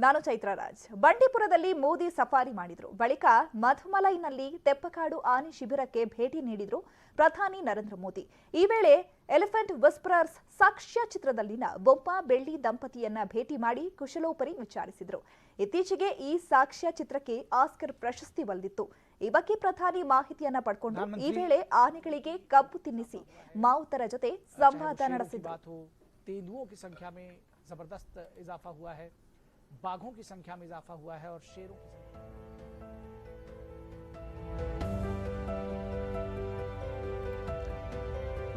ನಾನು ಚೈತ್ರ ರಾಜ್. ಬಂಡೀಪುರದಲ್ಲಿ ಮೋದಿ ಸಫಾರಿ ಮಾಡಿದ್ರು. ಬಳಿಕ ಮಧುಮಲೈನಲ್ಲಿ ತೆಪ್ಪಕಾಡು ಆನೆ ಶಿಬಿರಕ್ಕೆ ಭೇಟಿ ನೀಡಿದ್ರು ಪ್ರಧಾನಿ ನರೇಂದ್ರ ಮೋದಿ. ಈ ವೇಳೆ ಎಲಿಫೆಂಟ್ ವಿಸ್ಪರರ್ಸ್ ಸಾಕ್ಷ್ಯ ಚಿತ್ರದಲ್ಲಿನ ಬೊಮ್ಮ ಬೆಳ್ಳಿ ದಂಪತಿಯನ್ನ ಭೇಟಿ ಮಾಡಿ ಕುಶಲೋಪರಿ ವಿಚಾರಿಸಿದ್ರು. ಇತ್ತೀಚೆಗೆ ಈ ಸಾಕ್ಷ್ಯ ಚಿತ್ರಕ್ಕೆ ಆಸ್ಕರ್ ಪ್ರಶಸ್ತಿ ಒಲಿದಿತ್ತು. ಈ ಬಗ್ಗೆ ಪ್ರಧಾನಿ ಮಾಹಿತಿಯನ್ನ ಪಡ್ಕೊಂಡು ಈ ವೇಳೆ ಆನೆಗಳಿಗೆ ಕಬ್ಬು ತಿನ್ನಿಸಿ ಮಾವುತರ ಜೊತೆ ಸಂವಾದ ನಡೆಸಿದ್ರು. तेंदुओं की संख्या में जबरदस्त इजाफा हुआ है, बाघों की संख्या में इजाफा हुआ है और शेरों की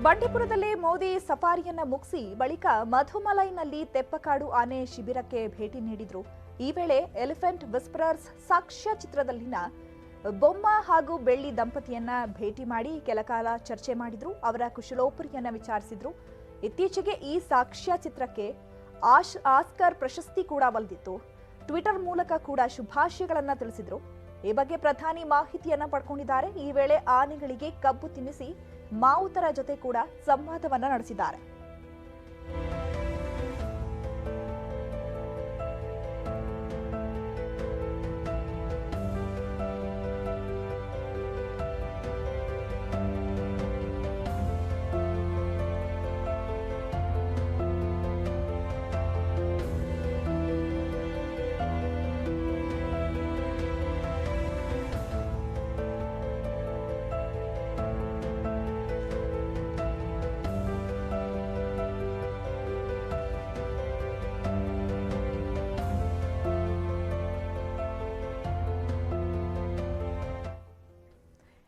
ಬಂಡೀಪುರದಲ್ಲಿ ಮೋದಿ ಸಫಾರಿಯನ್ನ ಮುಗಿಸಿ ಬಳಿಕ ಮಧುಮಲೈನಲ್ಲಿ ತೆಪ್ಪಕಾಡು ಆನೆ ಶಿಬಿರಕ್ಕೆ ಭೇಟಿ ನೀಡಿದ್ರು. ಈ ವೇಳೆ ಎಲಿಫೆಂಟ್ ವಿಸ್ಪರರ್ಸ್ ಸಾಕ್ಷ್ಯ ಚಿತ್ರದಲ್ಲಿನ ಬೊಮ್ಮ ಹಾಗೂ ಬೆಳ್ಳಿ ದಂಪತಿಯನ್ನ ಭೇಟಿ ಮಾಡಿ ಕೆಲಕಾಲ ಚರ್ಚೆ ಮಾಡಿದ್ರು. ಅವರ ಕುಶಲೋಪರಿಯನ್ನ ವಿಚಾರಿಸಿದ್ರು. ಇತ್ತೀಚೆಗೆ ಈ ಸಾಕ್ಷ್ಯ ಚಿತ್ರಕ್ಕೆ ಆಸ್ಕರ್ ಪ್ರಶಸ್ತಿ ಕೂಡ ಒಲಿದಿತ್ತು. ಟ್ವಿಟರ್ ಮೂಲಕ ಕೂಡ ಶುಭಾಶಯಗಳನ್ನ ತಿಳಿಸಿದ್ರು. ಈ ಬಗ್ಗೆ ಪ್ರಧಾನಿ ಮಾಹಿತಿಯನ್ನ ಪಡ್ಕೊಂಡಿದ್ದಾರೆ. ಈ ವೇಳೆ ಆನೆಗಳಿಗೆ ಕಬ್ಬು ತಿನ್ನಿಸಿ ಮಾವುತರ ಜೊತೆ ಕೂಡ ಸಂವಾದವನ್ನ ನಡೆಸಿದ್ದಾರೆ.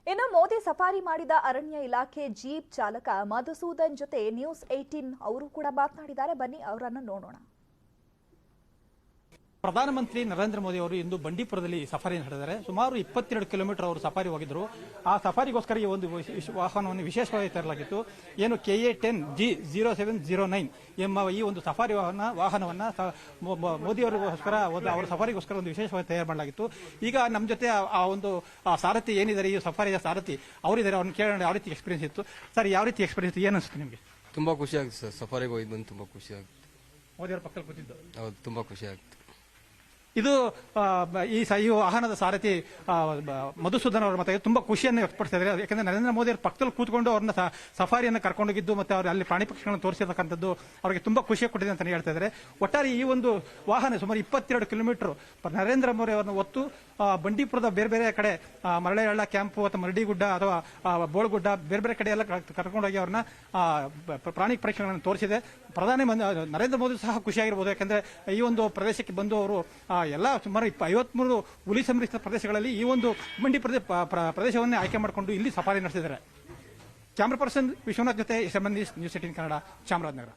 ಇನ್ನು ಮೋದಿ ಸಫಾರಿ ಮಾಡಿದ ಅರಣ್ಯ ಇಲಾಖೆ ಜೀಪ್ ಚಾಲಕ ಮಧುಸೂದನ್ ಜೊತೆ ನ್ಯೂಸ್ 18 ಅವರು ಕೂಡ ಮಾತನಾಡಿದ್ದಾರೆ. ಬನ್ನಿ ಅವರನ್ನು ನೋಡೋಣ. ಪ್ರಧಾನಮಂತ್ರಿ ನರೇಂದ್ರ ಮೋದಿ ಅವರು ಇಂದು ಬಂಡೀಪುರದಲ್ಲಿ ಸಫಾರಿ ನಡೆಸಿದ್ದಾರೆ. ಸುಮಾರು 22 ಕಿಲೋಮೀಟರ್ ಅವರು ಸಫಾರಿ ಹೋಗಿದ್ರು. ಆ ಸಫಾರಿಗೋಸ್ಕರ ಈ ಒಂದು ವಾಹನವನ್ನು ವಿಶೇಷವಾಗಿ ತರಲಾಗಿತ್ತು. ಏನು KA10G0709 ಎಂಬ ಈ ಒಂದು ಸಫಾರಿ ವಾಹನವನ್ನ ಮೋದಿ ಅವರಿಗೋಸ್ಕರ ಅವರ ಸಫಾರಿಗೋಸ್ಕರ ಒಂದು ವಿಶೇಷವಾಗಿ ತಯಾರು ಮಾಡಲಾಗಿತ್ತು. ಈಗ ನಮ್ಮ ಜೊತೆ ಆ ಒಂದು ಸಾರಥಿ ಏನಿದ್ದಾರೆ, ಈ ಸಫಾರಿಯ ಸಾರಥಿ ಅವರಿದ್ದಾರೆ. ಅವ್ರನ್ನ ಕೇಳೋಣ ಯಾವ ರೀತಿ ಎಕ್ಸ್ಪೀರಿಯನ್ಸ್ ಇತ್ತು. ಸರ್, ಯಾವ ರೀತಿ ಎಕ್ಸ್ಪೀರಿಯನ್ಸ್ ಏನು ಅನಿಸ್ತು ನಿಮಗೆ? ತುಂಬಾ ಖುಷಿ ಆಗುತ್ತೆ ಸರ್, ಸಫಾರಿಗೆ ಹೋಗಿ ಬಂದು ತುಂಬಾ ಖುಷಿ ಆಗುತ್ತೆ. ಮೋದಿ ಅವರ ಪಕ್ಕದಲ್ಲಿ ಕೂತಿದ್ದು ಹೌದು, ತುಂಬಾ ಖುಷಿ ಆಗುತ್ತೆ. ಇದು ಈ ವಾಹನದ ಸಾರಥಿ ಮಧುಸೂದನ್ ಅವರ ಮತ್ತೆ ತುಂಬಾ ಖುಷಿಯನ್ನು ವ್ಯಕ್ತಪಡಿಸ್ತಾ ಇದ್ದಾರೆ. ಯಾಕಂದ್ರೆ ನರೇಂದ್ರ ಮೋದಿ ಅವರ ಪಕ್ಕದಲ್ಲಿ ಕೂತ್ಕೊಂಡು ಅವ್ರನ್ನ ಸಫಾರಿಯನ್ನು ಕರ್ಕೊಂಡೋಗಿದ್ದು ಮತ್ತೆ ಅವರು ಅಲ್ಲಿ ಪ್ರಾಣಿ ಪಕ್ಷಿಗಳನ್ನು ತೋರಿಸಿರ್ತಕ್ಕಂಥದ್ದು ಅವರಿಗೆ ತುಂಬಾ ಖುಷಿ ಕೊಟ್ಟಿದೆ ಅಂತ ಹೇಳ್ತಾ ಇದ್ದಾರೆ. ಒಟ್ಟಾರೆ ಈ ಒಂದು ವಾಹನ ಸುಮಾರು 22 ಕಿಲೋಮೀಟರ್ ನರೇಂದ್ರ ಮೋದಿ ಅವರನ್ನು ಹೊತ್ತು ಬಂಡೀಪುರದ ಬೇರೆ ಬೇರೆ ಕಡೆ ಮರಳೆಹಳ್ಳ ಕ್ಯಾಂಪು ಅಥವಾ ಮರಡಿಗುಡ್ಡ ಅಥವಾ ಬೋಳಗುಡ್ಡ ಬೇರೆ ಬೇರೆ ಕಡೆ ಎಲ್ಲ ಕರ್ಕೊಂಡೋಗಿ ಅವ್ರನ್ನ ಪ್ರಾಣಿ ಪರೀಕ್ಷೆಗಳನ್ನು ತೋರಿಸಿದೆ. ಪ್ರಧಾನಿ ನರೇಂದ್ರ ಮೋದಿ ಸಹ ಖುಷಿಯಾಗಿರ್ಬೋದು. ಯಾಕಂದ್ರೆ ಈ ಒಂದು ಪ್ರದೇಶಕ್ಕೆ ಬಂದು ಅವರು ಎಲ್ಲ ಸುಮಾರು 53 ಹುಲಿ ಸಂರಕ್ಷಿತ ಪ್ರದೇಶಗಳಲ್ಲಿ ಈ ಒಂದು ಬಂಡೀಪುರದ ಪ್ರದೇಶವನ್ನೇ ಆಯ್ಕೆ ಮಾಡಿಕೊಂಡು ಇಲ್ಲಿ ಸಫಾರಿ ನಡೆಸಿದ್ದಾರೆ. ಕ್ಯಾಮರಾ ಪರ್ಸನ್ ವಿಶ್ವನಾಥ್ ಜೊತೆ ನ್ಯೂಸ್ 18 ಕನ್ನಡ, ಚಾಮರಾಜನಗರ.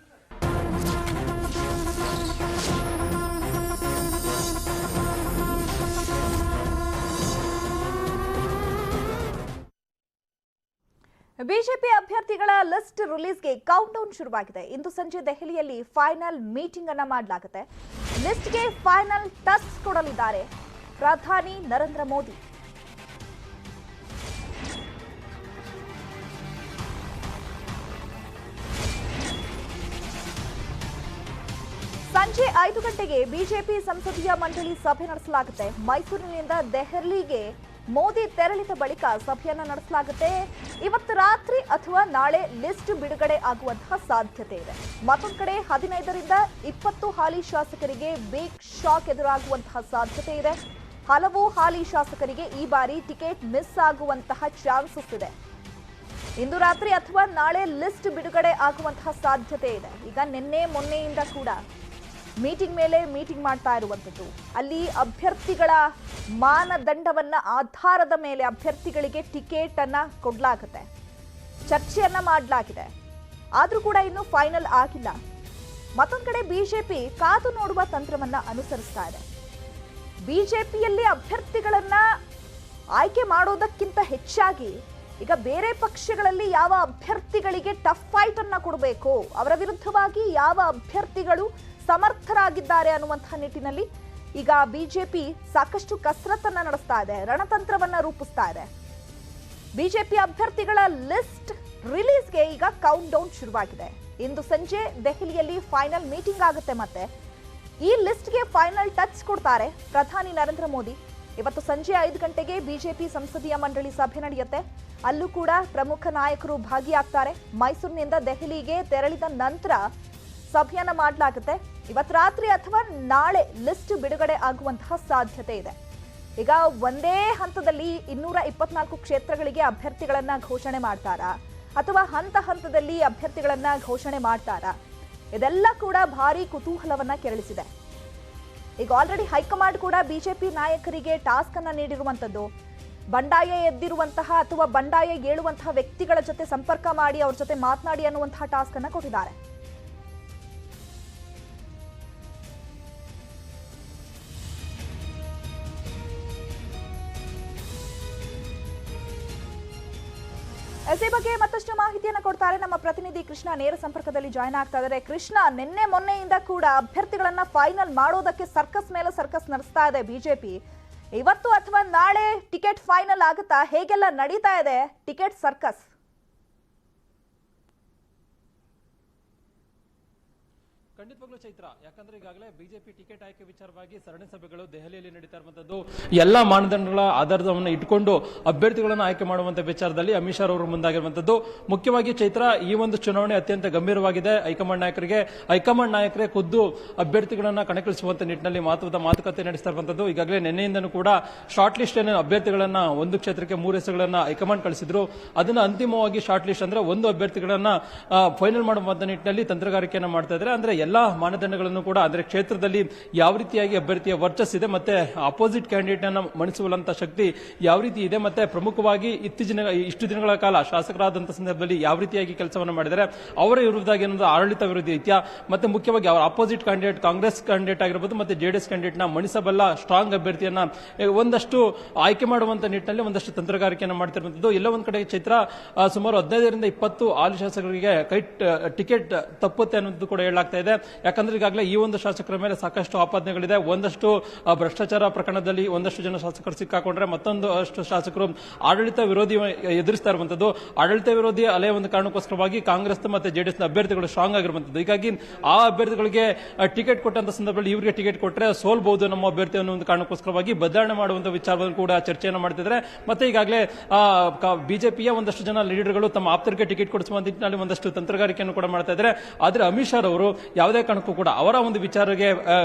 ಬಿಜೆಪಿ ಅಭ್ಯರ್ಥಿಗಳ ಲಿಸ್ಟ್ ರಿಲೀಸ್ಗೆ ಕೌಂಟ್ ಡೌನ್ ಶುರುವಾಗಿದೆ. ಇಂದು ಸಂಜೆ ದೆಹಲಿಯಲ್ಲಿ ಫೈನಲ್ ಮೀಟಿಂಗ್ ಅನ್ನ ಮಾಡಲಾಗುತ್ತೆ. ಲಿಸ್ಟ್ಗೆ ಫೈನಲ್ ಟಚ್ ಕೊಡಲಿದ್ದಾರೆ ಪ್ರಧಾನಿ ನರೇಂದ್ರ ಮೋದಿ. ಸಂಜೆ 5 ಗಂಟೆಗೆ ಬಿಜೆಪಿ ಸಂಸದೀಯ ಮಂಡಳಿ ಸಭೆ ನಡೆಸಲಾಗುತ್ತೆ. ಮೈಸೂರಿನಿಂದ ದೆಹಲಿಗೆ ಮೋದಿ ತೆರಳಿದ ಬಳಿಕ ಸಭೆಯನ್ನ ನಡೆಸಲಾಗುತ್ತೆ. ಇವತ್ತು ರಾತ್ರಿ ಅಥವಾ ನಾಳೆ ಲಿಸ್ಟ್ ಬಿಡುಗಡೆ ಆಗುವಂತಹ ಸಾಧ್ಯತೆ ಇದೆ. ಮತ್ತೊಂದು ಕಡೆ 15 ರಿಂದ 20 ಹಾಲಿ ಶಾಸಕರಿಗೆ ಬಿಗ್ ಶಾಕ್ ಎದುರಾಗುವಂತಹ ಸಾಧ್ಯತೆ ಇದೆ. ಹಲವು ಹಾಲಿ ಶಾಸಕರಿಗೆ ಈ ಬಾರಿ ಟಿಕೆಟ್ ಮಿಸ್ ಆಗುವಂತಹ ಚಾನ್ಸಸ್ ಇದೆ. ಇಂದು ರಾತ್ರಿ ಅಥವಾ ನಾಳೆ ಲಿಸ್ಟ್ ಬಿಡುಗಡೆ ಆಗುವಂತಹ ಸಾಧ್ಯತೆ ಇದೆ. ಈಗ ನಿನ್ನೆ ಮೊನ್ನೆಯಿಂದ ಕೂಡ ಮೀಟಿಂಗ್ ಮೇಲೆ ಮೀಟಿಂಗ್ ಮಾಡ್ತಾ ಇರುವಂಥದ್ದು. ಅಲ್ಲಿ ಅಭ್ಯರ್ಥಿಗಳ ಮಾನದಂಡವನ್ನ ಆಧಾರದ ಮೇಲೆ ಅಭ್ಯರ್ಥಿಗಳಿಗೆ ಟಿಕೆಟ್ ಅನ್ನ ಕೊಡಲಾಗುತ್ತೆ. ಚರ್ಚೆಯನ್ನ ಮಾಡಲಾಗಿದೆ. ಆದ್ರೂ ಕೂಡ ಇನ್ನು ಫೈನಲ್ ಆಗಿಲ್ಲ. ಮತ್ತೊಂದು ಕಡೆ ಬಿಜೆಪಿ ಕಾದು ನೋಡುವ ತಂತ್ರವನ್ನ ಅನುಸರಿಸ್ತಾ ಇದೆ. ಬಿಜೆಪಿಯಲ್ಲಿ ಅಭ್ಯರ್ಥಿಗಳನ್ನ ಆಯ್ಕೆ ಮಾಡೋದಕ್ಕಿಂತ ಹೆಚ್ಚಾಗಿ ಈಗ ಬೇರೆ ಪಕ್ಷಗಳಲ್ಲಿ ಯಾವ ಅಭ್ಯರ್ಥಿಗಳಿಗೆ ಟಫ್ ಫೈಟ್ ಅನ್ನ ಕೊಡಬೇಕು, ಅವರ ವಿರುದ್ಧವಾಗಿ ಯಾವ ಅಭ್ಯರ್ಥಿಗಳು ಸಮರ್ಥರಾಗಿದ್ದಾರೆ ಅನ್ನುವಂತಹ ನಿಟ್ಟಿನಲ್ಲಿ ಈಗ ಬಿಜೆಪಿ ಸಾಕಷ್ಟು ಕಸರತ್ತನ್ನ ನಡೆಸ್ತಾ ಇದೆ, ರಣತಂತ್ರವನ್ನ ರೂಪಿಸ್ತಾ ಇದೆ. ಬಿಜೆಪಿ ಅಭ್ಯರ್ಥಿಗಳ ಲಿಸ್ಟ್ ರಿಲೀಸ್ಗೆ ಈಗ ಕೌಂಟ್ ಡೌನ್ ಶುರುವಾಗಿದೆ. ಇಂದು ಸಂಜೆ ದೆಹಲಿಯಲ್ಲಿ ಫೈನಲ್ ಮೀಟಿಂಗ್ ಆಗುತ್ತೆ. ಮತ್ತೆ ಈ ಲಿಸ್ಟ್ಗೆ ಫೈನಲ್ ಟಚ್ ಕೊಡ್ತಾರೆ ಪ್ರಧಾನಿ ನರೇಂದ್ರ ಮೋದಿ. ಇವತ್ತು ಸಂಜೆ 5 ಗಂಟೆಗೆ ಬಿಜೆಪಿ ಸಂಸದೀಯ ಮಂಡಳಿ ಸಭೆ ನಡೆಯುತ್ತೆ. ಅಲ್ಲೂ ಕೂಡ ಪ್ರಮುಖ ನಾಯಕರು ಭಾಗಿಯಾಗ್ತಾರೆ. ಮೈಸೂರಿನಿಂದ ದೆಹಲಿಗೆ ತೆರಳಿದ ನಂತರ ಸಭೆಯನ್ನ ಮಾಡಲಾಗುತ್ತೆ. ಇವತ್ತು ರಾತ್ರಿ ಅಥವಾ ನಾಳೆ ಲಿಸ್ಟ್ ಬಿಡುಗಡೆ ಆಗುವಂತಹ ಸಾಧ್ಯತೆ ಇದೆ. ಈಗ ಒಂದೇ ಹಂತದಲ್ಲಿ 224 ಕ್ಷೇತ್ರಗಳಿಗೆ ಅಭ್ಯರ್ಥಿಗಳನ್ನ ಘೋಷಣೆ ಮಾಡ್ತಾರಾ ಅಥವಾ ಹಂತ ಹಂತದಲ್ಲಿ ಅಭ್ಯರ್ಥಿಗಳನ್ನ ಘೋಷಣೆ ಮಾಡ್ತಾರಾ? ಇದೆಲ್ಲ ಕೂಡ ಭಾರಿ ಕುತೂಹಲವನ್ನ ಕೆರಳಿಸಿದೆ. ಈಗ ಆಲ್ರೆಡಿ ಹೈಕಮಾಂಡ್ ಕೂಡ ಬಿಜೆಪಿ ನಾಯಕರಿಗೆ ಟಾಸ್ಕ್ ಅನ್ನ ನೀಡಿರುವಂತದ್ದು, ಬಂಡಾಯ ಎದ್ದಿರುವಂತಹ ಅಥವಾ ಬಂಡಾಯ ಏಳುವಂತಹ ವ್ಯಕ್ತಿಗಳ ಜೊತೆ ಸಂಪರ್ಕ ಮಾಡಿ ಅವ್ರ ಜೊತೆ ಮಾತನಾಡಿ ಅನ್ನುವಂತಹ ಟಾಸ್ಕ್ ಅನ್ನ ಕೊಟ್ಟಿದ್ದಾರೆ. ಈ ಬಗ್ಗೆ ಮತ್ತಷ್ಟು ಮಾಹಿತಿಯನ್ನು ಕೊಡ್ತಾರೆ ನಮ್ಮ ಪ್ರತಿನಿಧಿ ಕೃಷ್ಣ. ನೇರ ಸಂಪರ್ಕದಲ್ಲಿ ಜಾಯ್ನ್ ಆಗ್ತಾ ಇದ್ದಾರೆ. ಕೃಷ್ಣ, ನಿನ್ನೆ ಮೊನ್ನೆಯಿಂದ ಕೂಡ ಅಭ್ಯರ್ಥಿಗಳನ್ನ ಫೈನಲ್ ಮಾಡೋದಕ್ಕೆ ಸರ್ಕಸ್ ಮೇಲೆ ಸರ್ಕಸ್ ನಡೆಸ್ತಾ ಇದೆ ಬಿಜೆಪಿ. ಇವತ್ತು ಅಥವಾ ನಾಳೆ ಟಿಕೆಟ್ ಫೈನಲ್ ಆಗುತ್ತಾ? ಹೇಗೆಲ್ಲ ನಡೀತಾ ಇದೆ ಟಿಕೆಟ್ ಸರ್ಕಸ್? ಖಂಡಿತವಾಗ್ಲೂ ಚೈತ್ರ, ಯಾಕಂದ್ರೆ ಈಗಾಗಲೇ ಬಿಜೆಪಿ ಟಿಕೆಟ್ ಆಯ್ಕೆ ವಿಚಾರವಾಗಿ ಸರಣಿ ಸಭೆಗಳು ದೆಹಲಿಯಲ್ಲಿ ನಡೀತಾ ಇರುವಂತದ್ದು. ಎಲ್ಲಾ ಮಾನದಂಡಗಳ ಆಧಾರವನ್ನು ಇಟ್ಕೊಂಡು ಅಭ್ಯರ್ಥಿಗಳನ್ನು ಆಯ್ಕೆ ಮಾಡುವಂತ ವಿಚಾರದಲ್ಲಿ ಅಮಿತ್ ಶಾ ಅವರು ಮುಂದಾಗಿರುವಂತದ್ದು. ಮುಖ್ಯವಾಗಿ ಚೈತ್ರ, ಈ ಒಂದು ಚುನಾವಣೆ ಅತ್ಯಂತ ಗಂಭೀರವಾಗಿದೆ. ಹೈಕಮಾಂಡ್ ನಾಯಕರೇ ಖುದ್ದು ಅಭ್ಯರ್ಥಿಗಳನ್ನ ಕಣಕ್ಕಿಳಿಸುವಂತ ನಿಟ್ಟಿನಲ್ಲಿ ಮಹತ್ವದ ಮಾತುಕತೆ ನಡೆಸ್ತಾ ಇರುವಂತದ್ದು. ಈಗಾಗಲೇ ನಿನ್ನೆಯಿಂದನೂ ಕೂಡ ಶಾರ್ಟ್ ಲಿಸ್ಟ್ ಅಭ್ಯರ್ಥಿಗಳನ್ನ ಒಂದು ಕ್ಷೇತ್ರಕ್ಕೆ 3 ಹೆಸರುಗಳನ್ನ ಹೈಕಮಾಂಡ್ ಕಳಿಸಿದ್ರು. ಅದನ್ನ ಅಂತಿಮವಾಗಿ ಶಾರ್ಟ್ ಲಿಸ್ಟ್ ಅಂದ್ರೆ ಒಂದು ಅಭ್ಯರ್ಥಿಗಳನ್ನ ಫೈನಲ್ ಮಾಡುವಂತ ನಿಟ್ಟಿನಲ್ಲಿ ತಂತ್ರಗಾರಿಕೆಯನ್ನ ಮಾಡ್ತಾ ಇದ್ದಾರೆ. ಅಂದ್ರೆ ಎಲ್ಲಾ ಮಾನದಂಡಗಳನ್ನು ಕೂಡ ಅಂದ್ರೆ ಕ್ಷೇತ್ರದಲ್ಲಿ ಯಾವ ರೀತಿಯಾಗಿ ಅಭ್ಯರ್ಥಿಯ ವರ್ಚಸ್ ಇದೆ, ಮತ್ತೆ ಅಪೋಸಿಟ್ ಕ್ಯಾಂಡಿಡೇಟ್ ಅನ್ನ ಮಣಿಸುವಂತ ಶಕ್ತಿ ಯಾವ ರೀತಿ ಇದೆ, ಮತ್ತೆ ಪ್ರಮುಖವಾಗಿ ಇಷ್ಟು ದಿನಗಳ ಕಾಲ ಶಾಸಕರಾದಂತಹ ಸಂದರ್ಭದಲ್ಲಿ ಯಾವ ರೀತಿಯಾಗಿ ಕೆಲಸವನ್ನು ಮಾಡಿದ್ದಾರೆ, ಅವರ ವಿರುದ್ಧವಾಗಿ ಏನೊಂದು ಆಡಳಿತ ವಿರೋಧಿ ಐತ್ಯ, ಮತ್ತೆ ಮುಖ್ಯವಾಗಿ ಅವರ ಅಪೋಸಿಟ್ ಕ್ಯಾಂಡಿಡೇಟ್ ಕಾಂಗ್ರೆಸ್ ಕ್ಯಾಂಡಿಡೇಟ್ ಆಗಿರಬಹುದು ಮತ್ತೆ ಜೆಡಿಎಸ್ ಕ್ಯಾಂಡಿಡೇಟ್ ನ ಮಣಿಸಬಲ್ಲ ಸ್ಟ್ರಾಂಗ್ ಅಭ್ಯರ್ಥಿಯನ್ನ ಒಂದಷ್ಟು ಆಯ್ಕೆ ಮಾಡುವಂತ ನಿಟ್ಟಿನಲ್ಲಿ ಒಂದಷ್ಟು ತಂತ್ರಗಾರಿಕೆಯನ್ನು ಮಾಡ್ತಿರುವಂತದ್ದು. ಎಲ್ಲ ಒಂದ್ ಕಡೆ ಚೈತ್ರ, ಸುಮಾರು 15ರಿಂದ 20 ಹಾಲಿ ಶಾಸಕರಿಗೆ ಟಿಕೆಟ್ ತಪ್ಪುತ್ತೆ ಅನ್ನೋದು ಕೂಡ ಹೇಳಲಾಗ್ತಾ ಇದೆ. ಯಾಕಂದ್ರೆ ಈಗಾಗಲೇ ಈ ಒಂದು ಶಾಸಕರ ಮೇಲೆ ಸಾಕಷ್ಟು ಆಪಾದನೆಗಳಿದೆ. ಒಂದಷ್ಟು ಭ್ರಷ್ಟಾಚಾರ ಪ್ರಕರಣದಲ್ಲಿ ಒಂದಷ್ಟು ಜನ ಶಾಸಕರು ಸಿಕ್ಕಾಕೊಂಡ್ರೆ ಮತ್ತೊಂದು ಅಷ್ಟು ಶಾಸಕರು ಆಡಳಿತ ವಿರೋಧಿ ಎದುರಿಸ್ತಾ ಇರುವಂತದ್ದು. ಆಡಳಿತ ವಿರೋಧಿ ಅಲೆ ಒಂದು ಕಾರಣಕ್ಕೋಸ್ಕರವಾಗಿ ಕಾಂಗ್ರೆಸ್ ಮತ್ತೆ ಜೆಡಿಎಸ್ ನ ಅಭ್ಯರ್ಥಿಗಳು ಸ್ಟ್ರಾಂಗ್ ಆಗಿರುವಂತದ್ದು. ಹೀಗಾಗಿ ಆ ಅಭ್ಯರ್ಥಿಗಳಿಗೆ ಟಿಕೆಟ್ ಕೊಟ್ಟಂತ ಸಂದರ್ಭದಲ್ಲಿ ಇವರಿಗೆ ಟಿಕೆಟ್ ಕೊಟ್ಟರೆ ಸೋಲ್ಬಹುದು ನಮ್ಮ ಅಭ್ಯರ್ಥಿ ಅನ್ನೋ ಒಂದು ಕಾರಣಕ್ಕೋಸ್ಕರವಾಗಿ ಬದಲಾವಣೆ ಮಾಡುವಂತ ವಿಚಾರವನ್ನು ಕೂಡ ಚರ್ಚೆಯನ್ನು ಮಾಡ್ತಿದ್ದಾರೆ. ಮತ್ತೆ ಈಗಾಗಲೇ ಬಿಜೆಪಿಯ ಒಂದಷ್ಟು ಜನ ಲೀಡರ್ಗಳು ತಮ್ಮ ಆಪ್ತರಿಗೆ ಟಿಕೆಟ್ ಕೊಡಿಸುವ ನಿಟ್ಟಿನಲ್ಲಿ ಒಂದಷ್ಟು ತಂತ್ರಗಾರಿಕೆಯನ್ನು ಕೂಡ ಮಾಡ್ತಾ ಇದ್ದಾರೆ. ಆದ್ರೆ ಅಮಿತ್ ಶಾ ಅವರು ಯಾವುದೇ ಕಾರಣಕ್ಕೂ ಕೂಡ ಅವರ ಒಂದು ವಿಚಾರಕ್ಕೆ